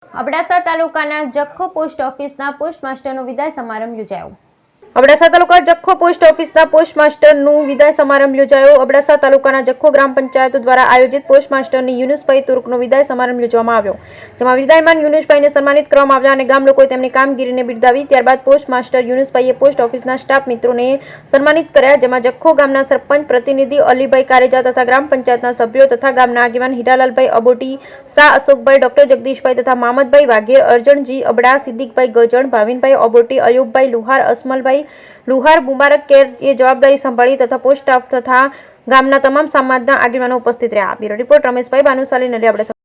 અબડાસા તાલુકાના જખો પોસ્ટ ઓફિસના પોસ્ટ માસ્ટરનો વિદાય સમારંભ યોજાયો। અબડાસા તાલુકા જખો પોસ્ટ ઓફિસના પોસ્ટ માસ્ટરનું વિદાય સમારંભ યોજાયો। અબડાસા તાલુકાના જખો ગ્રામ પંચાયત દ્વારા આયોજિત પોસ્ટ માસ્ટરની યુનુસભાઈ તુર્કનો વિદાય સમારંભ યોજવામાં આવ્યો, જેમાં વિદાયમાન યુનુસભાઈને સન્માનિત કરવામાં આવ્યા અને ગામ લોકોએ તેમની કામગીરીને બિરદાવી। ત્યારબાદ પોસ્ટ માસ્ટર યુનુસભાઈએ પોસ્ટ ઓફિસના સ્ટાફ મિત્રોને સન્માનિત કર્યા, જેમાં જખો ગામના સરપંચ પ્રતિનિધિ અલીભાઈ કારેજા તથા ગ્રામ પંચાયતના સભ્યો તથા ગામના આગેવાન હીરાલાલભાઈ અબોટી, શાહ અશોકભાઈ, ડોક્ટર જગદીશભાઈ તથા મામદભાઈ વાઘેર, અરજણજી અબડા, સિદ્દીકભાઈ ગજણ, ભાવિનભાઈ અબોટી, અયુબભાઈ લુહાર, અસમલભાઈ લુહાર, મુબારક કેર એ જવાબદારી સંભાળી તથા પોસ્ટ સ્ટાફ તથા ગામના તમામ સમાજના આગેવાનો ઉપસ્થિત રહ્યા। Bureau report Rameshbhai Bhanushali, Naliya, Abdasa.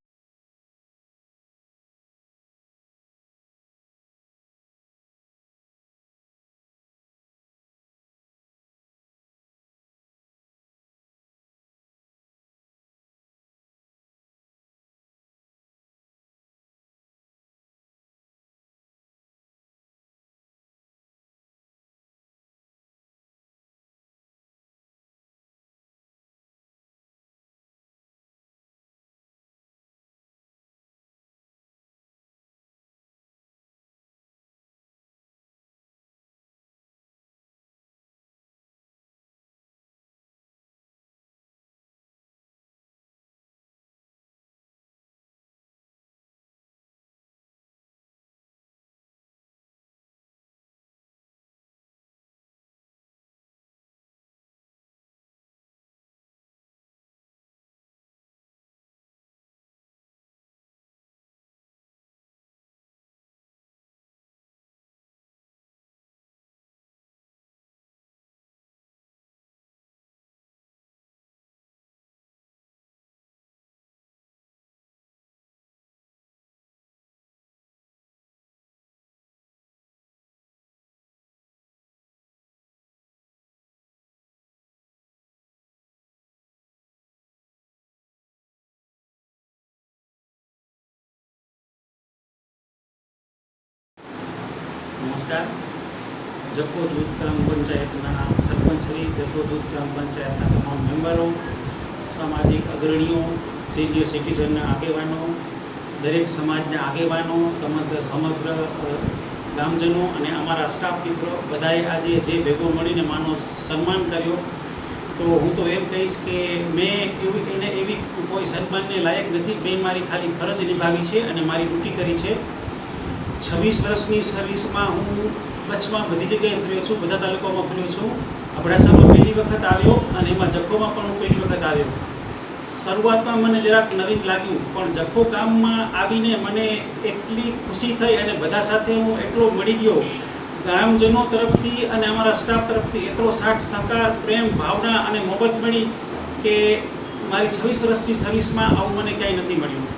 नमस्कार। जखो जूथ ग्राम पंचायतना सरपंच श्री, जखो जूथ ग्राम पंचायतना तमाम मेम्बरों, सामाजिक अग्रणीओ, सीनियर सिटीजन आगेवानो, दरेक समाजना आगेवानो, समग्र गामजनों અને અમારા સ્ટાફ મિત્રો બધાએ આજે જે ભેગો મળીને માનો સન્માન કર્યો, તો હું તો એમ કહીશ કે મેં એવી કોઈ સન્માનને લાયક નથી। મેં મારી ખાલી ફરજ નિભાવી છે અને મારી ડ્યુટી કરી છે। 26 વર્ષની સર્વિસમાં હું કચ્છમાં બધી જગ્યાએ ફર્યો છું, બધા તાલુકામાં ફર્યો છું। અબડાસામાં પહેલી વખત આવ્યો અને એમાં જખોમાં પણ હું પહેલી વખત આવ્યો। શરૂઆતમાં મને જરાક નવીન લાગ્યું, પણ જખો ગામમાં આવીને મને એટલી ખુશી થઈ અને બધા સાથે હું એટલો મળી ગયો, ગ્રામજનો તરફથી અને અમારા સ્ટાફ તરફથી એટલો સાથ સહકાર, પ્રેમ, ભાવના અને મોહબ્બત મળી કે મારી 26 વર્ષની સર્વિસમાં આવું મને ક્યાંય નથી મળ્યું।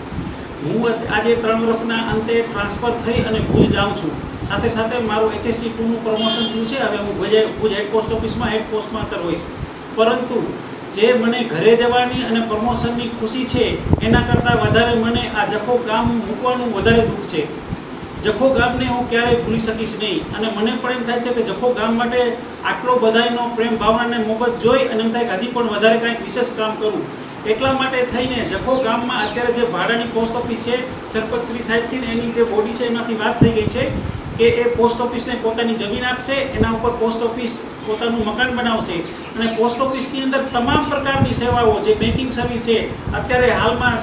હું આજે 3 વર્ષના અંતે ટ્રાન્સફર થઈ અને ભુજ જાઉં છું। સાથે સાથે મારું HSC 2નું પ્રમોશન થયું છે। હવે હું ભુજ હેડ પોસ્ટ ઓફિસમાં હેડ પોસ્ટ માસ્ટર હોઈશ, પરંતુ જે મને ઘરે જવાની અને પ્રમોશનની ખુશી છે એના કરતાં વધારે મને આ જખો ગામ મૂકવાનું વધારે દુઃખ છે। જખો ગામને હું ક્યારેય ભૂલી શકીશ નહીં અને મને પણ એમ થાય છે કે જખો ગામ માટે આટલો બધાનો પ્રેમ, ભાવના અને મોહબ્બત જોઈ અને એમ થાય કે હજી પણ વધારે કાંઈક વિશેષ કામ કરું। એટલા માટે થઈને જખો ગામમાં અત્યારે જે ભાડાની પોસ્ટ ઓફિસ છે, સરપંચ શ્રી સાહેબથી એની જે બોડી છે એમાંથી વાત થઈ ગઈ છે કે એ પોસ્ટ ઓફિસને પોતાની જમીન આપશે, એના ઉપર પોસ્ટ ઓફિસ પોતાનું મકાન બનાવશે અને પોસ્ટ ઓફિસની અંદર તમામ પ્રકારની સેવાઓ, જે બેન્કિંગ સર્વિસ છે, અત્યારે હાલમાં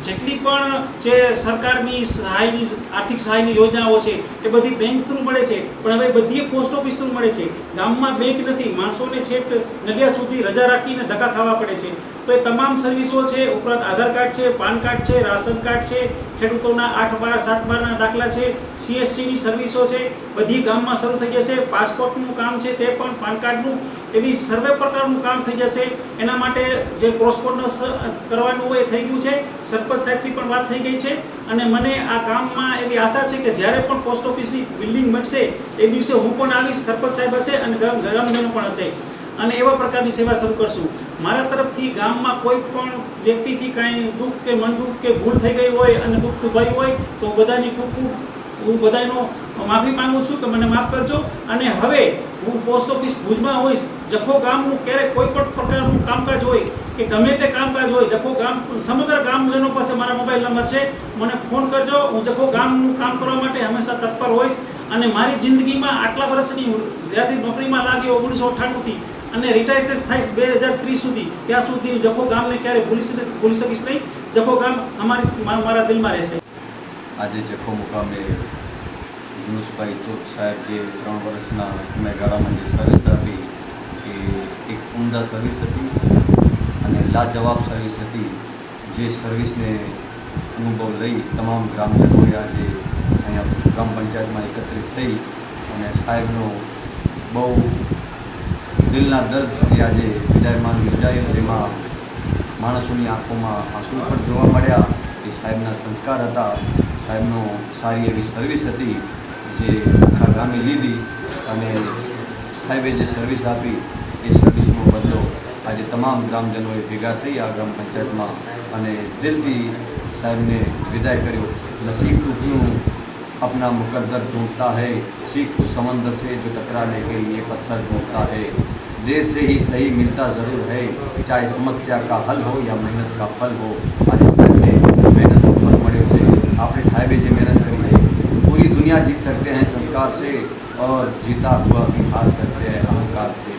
જેટલી પણ જે સરકારની સહાયની, આર્થિક સહાયની યોજનાઓ છે એ બધી બેંક થ્રુ મળે છે, પણ હવે બધી પોસ્ટ ઓફિસ થ્રુ મળે છે। ગામમાં બેંક નથી, માણસોને છેક નલિયા સુધી રજા રાખીને ધક્કા ખાવા પડે છે। તો એ તમામ સર્વિસો છે, ઉપરાંત આધાર કાર્ડ છે, પાન કાર્ડ છે, રાશન કાર્ડ છે, ખેડૂતોના 8-12, 7-12ના દાખલા છે, CSCની સર્વિસો છે, બધી ગામમાં શરૂ થઈ જશે। પાસપોર્ટનું કામ છે તે પણ, પાન કાર્ડનું, એવી સર્વે પ્રકારનું કામ થઈ જશે। એના માટે જે કોરસ્પોન્ડન્સ કરવાનું હોય એ થઈ ગયું છે, સરપંચ સાહેબથી પણ વાત થઈ ગઈ છે અને મને આ કામમાં એવી આશા છે કે જ્યારે પણ પોસ્ટ ઓફિસની બિલ્ડિંગ બનશે એ દિવસે હું પણ આવીશ, સરપંચ સાહેબ હશે અને ગ્રામજનો પણ હશે અને એવા પ્રકારની સેવા શરૂ કરશું। મારા તરફથી ગામમાં કોઈ પણ વ્યક્તિથી કાંઈ દુઃખ કે મન દુઃખ કે ભૂલ થઈ ગઈ હોય અને દુઃખ દુભાયું હોય તો બધાની ખૂબ ખૂબ હું બધાનો માફી માંગુ છું કે મને માફ કરજો. અને હવે હું પોસ્ટ ઓફિસ ભુજમાં હોઈશ. જખો ગામનું ક્યારેય કોઈ પણ પ્રકારનું કામકાજ હોય કે ગમે તે કામકાજ હોય, જખો ગામ સમગ્ર ગામજનો પાસે મારા મોબાઈલ નંબર છે, મને ફોન કરજો. હું જખો ગામનું કામ કરવા માટે હંમેશા તત્પર હોઈશ. અને મારી જિંદગીમાં આટલા વર્ષની જ્યારથી નોકરીમાં લાગી 1998થી અને રિટાયર થઈશ 2030 સુધી, ત્યાં સુધી જખો ગામને ક્યારે ભૂલી શકીશ નહીં. જખો ગામ મારા દિલમાં રહેશે. આજે જખો મુકામે યુનુસભાઈ તુર્ક સાહેબ જે 3 વર્ષના સમયગાળામાં જે સર્વિસ આપી એ એક ઉમદા સર્વિસ હતી અને લાજવાબ સર્વિસ હતી. જે સર્વિસને અનુભવ લઈ તમામ ગ્રામજનોએ આજે અહીંયા ગ્રામ પંચાયતમાં એકત્રિત થઈ અને સાહેબનો બહુ દિલના દર્દથી આજે વિદાયમાન યોજાયું, જેમાં માણસોની આંખોમાં આંસુ પણ જોવા મળ્યા. એ સાહેબના સંસ્કાર હતા, સાહેબનો સારી એવી સર્વિસ હતી જે આખા ગામે લીધી અને સાહેબે જે સર્વિસ આપી એ સર્વિસનો બદલો આજે તમામ ગ્રામજનોએ ભેગા થઈ આ ગ્રામ પંચાયતમાં અને દિલથી સાહેબને વિદાય કર્યો. નસીબ ટૂંકનું अपना मुकद्दर ढूंढता है, सीख उस समंदर से जो टकराने के लिए पत्थर ढूंढता है. देर से ही सही मिलता ज़रूर है, चाहे समस्या का हल हो या मेहनत का फल हो. आज साहेबने મહેનતનો ફળ મળ્યો છે. આપણે સાહેબે જે મહેનત કરી છે, पूरी दुनिया जीत सकते हैं संस्कार से और जीता हुआ भी हार सकते हैं अहंकार से.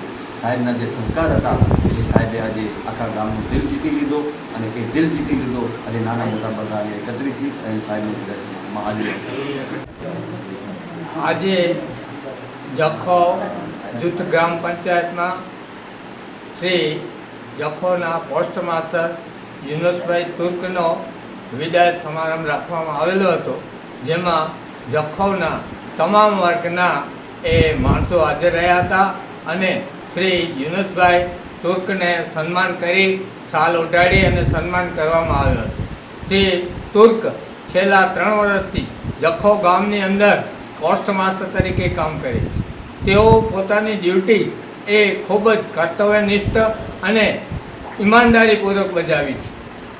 સાહેબના જે સંસ્કાર હતા એ સાહેબે આજે આખા ગામનું દિલ જીતી લીધો અને એ દિલ જીતી લીધો આજે નાના મોટા બધા અહીંયા એકત્રિત થઈ અને સાહેબનું વિદાયમાં હાજરી. આજે જખો જૂથ ગ્રામ પંચાયતમાં શ્રી જખોના પોસ્ટ માસ્ટર યુનુસભાઈ તુર્કનો વિદાય સમારંભ રાખવામાં આવેલો હતો, જેમાં જખોના તમામ વર્ગના એ માણસો હાજર રહ્યા હતા અને શ્રી યુનુસભાઈ તુર્કને સન્માન કરી શાલ ઓઢાડી અને સન્માન કરવામાં આવ્યું હતું. શ્રી તુર્ક છેલ્લા 3 વર્ષથી જખો ગામની અંદર પોસ્ટ માસ્ટર તરીકે કામ કરે છે. તેઓ પોતાની ડ્યુટી એ ખૂબ જ કર્તવ્યનિષ્ઠ અને ઈમાનદારીપૂર્વક બજાવી છે.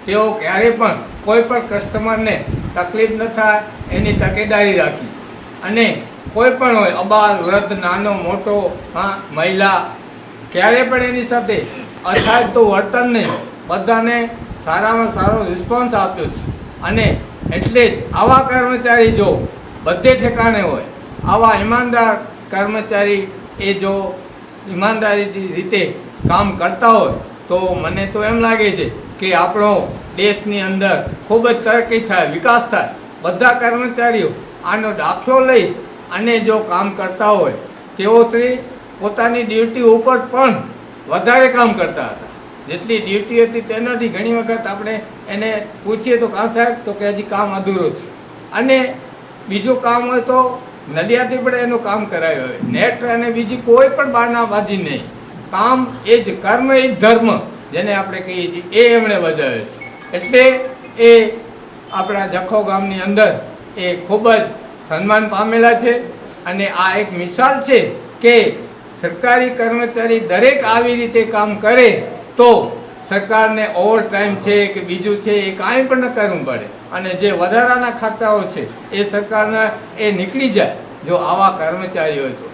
તેઓ ક્યારેય પણ કોઈ પણ કસ્ટમરને તકલીફ ન થાય એની તકેદારી રાખી છે અને કોઈ પણ હોય અબાલ વૃદ્ધ નાનો મોટો મહિલા ક્યારે પણ એની સાથે અથાયતું વર્તન નહીં, બધાને સારામાં સારો રિસ્પોન્સ આપ્યો છે. અને એટલે જ આવા કર્મચારી જો બધે ઠેકાણે હોય, આવા ઈમાનદાર કર્મચારી એ જો ઈમાનદારી રીતે કામ કરતા હોય તો મને તો એમ લાગે છે કે આપણો દેશની અંદર ખૂબ જ તરક્કી થાય, વિકાસ થાય. બધા કર્મચારીઓ આનો દાખલો લઈ અને જો કામ કરતા હોય, તેઓ શ્રી પોતાની ડ્યુટી ઉપર પણ વધારે કામ કરતા હતા. જેટલી ડ્યુટી હતી તેનાથી ઘણી વખત આપણે એને પૂછીએ તો કાં સાહેબ તો કે હજી કામ અધૂરો છે, અને બીજું કામ હોય તો નડિયાદથી પણ એનું કામ કરાયું હોય. નેટ અને બીજી કોઈ પણ બાનાબાજી નહીં, કામ એ જ કર્મ એ જ ધર્મ જેને આપણે કહીએ છીએ એ એમણે બજાવે છે. એટલે એ આપણા જખો ગામની અંદર એ ખૂબ જ સન્માન પામેલા છે અને આ એક મિસાલ છે કે સરકારી કર્મચારી દરેક આવી રીતે કામ કરે તો સરકારને ઓવર ટાઈમ છે કે બીજું છે એ કાંઈ પણ ન કરવું પડે અને જે વધારાના ખર્ચાઓ છે એ સરકારના એ નીકળી જાય જો આવા કર્મચારી હોય તો.